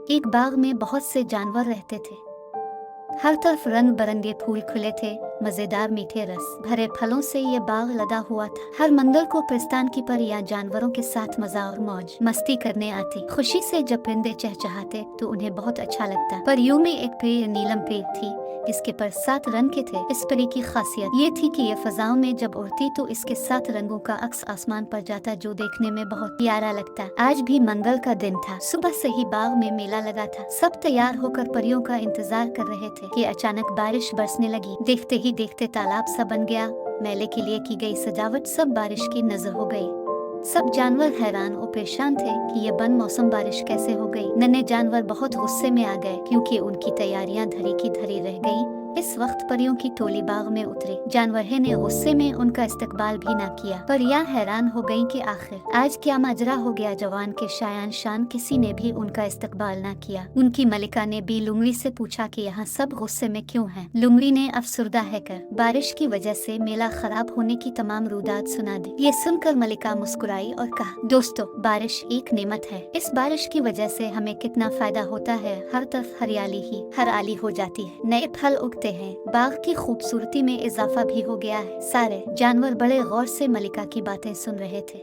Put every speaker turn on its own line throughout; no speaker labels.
एक बाग में बहुत से जानवर रहते थे। हर तरफ रंग बिरंगे फूल खुले थे, मजेदार मीठे रस भरे फलों से ये बाग लदा हुआ था। हर मंगल को प्रस्थान की परियां जानवरों के साथ मजा और मौज मस्ती करने आती। खुशी से जब परिंदे चहचहाते तो उन्हें बहुत अच्छा लगता। परियों में एक पेड़ नीलम पेड़ थी, इसके पर 7 रंग के थे। इस परी की खासियत ये थी कि ये फजाओं में जब उड़ती तो इसके 7 रंगों का अक्स आसमान पर जाता, जो देखने में बहुत प्यारा लगता। आज भी मंगल का दिन था। सुबह से ही बाग में मेला लगा था। सब तैयार होकर परियों का इंतजार कर रहे थे कि अचानक बारिश बरसने लगी। देखते ही देखते तालाब सा बन गया। मेले के लिए की गई सजावट सब बारिश की नजर हो गई। सब जानवर हैरान और परेशान थे कि ये बन मौसम बारिश कैसे हो गई। नन्हे जानवर बहुत गुस्से में आ गए क्योंकि उनकी तैयारियां धरी की धरी रह गई। इस वक्त परियों की टोली बाग में उतरी। जानवर ने गुस्से में उनका इस्तकबाल भी न किया। परियां हैरान हो गईं कि आखिर आज क्या माजरा हो गया। जवान के शायान शान किसी ने भी उनका इस्तकबाल न किया। उनकी मलिका ने भी लुमड़ी से पूछा कि यहाँ सब गुस्से में क्यों हैं। लुमड़ी ने अफसुर्दा है बारिश की वजह से मेला खराब होने की तमाम रुदात सुना दी। ये सुनकर मलिका मुस्कुराई और कहा, दोस्तों, बारिश एक नेमत है। इस बारिश की वजह से हमें कितना फायदा होता है। हर तरफ हरियाली ही हरियाली हो जाती है, नए फल उगते हैं, बाग की खूबसूरती में इजाफा भी हो गया है। सारे जानवर बड़े गौर से मलिका की बातें सुन रहे थे।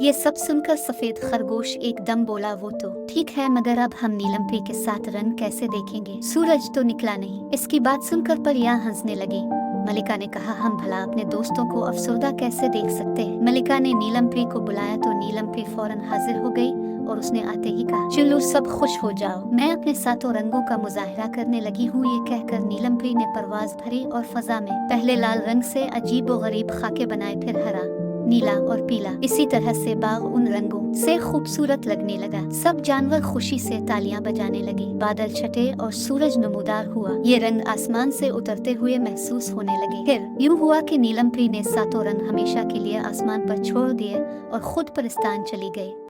ये सब सुनकर सफेद खरगोश एकदम बोला, वो तो ठीक है, मगर अब हम नीलम पे के 7 रंग कैसे देखेंगे? सूरज तो निकला नहीं। इसकी बात सुनकर परियां हंसने लगी। मलिका ने कहा, हम भला अपने दोस्तों को अफसरदा कैसे देख सकते हैं? मलिका ने नीलम पे को बुलाया तो नीलम पे फौरन हाजिर हो गई और उसने आते ही कहा, चलो सब खुश हो जाओ, मैं अपने 7 रंगों का मुजाहिरा करने लगी हूँ। ये कहकर नीलम पे ने परवाज भरी और फजा में पहले लाल रंग से अजीब व गरीब खाके बनाए, फिर हरा, नीला और पीला। इसी तरह से बाग उन रंगों से खूबसूरत लगने लगा। सब जानवर खुशी से तालियां बजाने लगे। बादल छटे और सूरज नमूदार हुआ। ये रंग आसमान से उतरते हुए महसूस होने लगे। फिर यूं हुआ कि नीलम पे ने 7 रंग हमेशा के लिए आसमान पर छोड़ दिए और खुद प्रस्थान चली गई।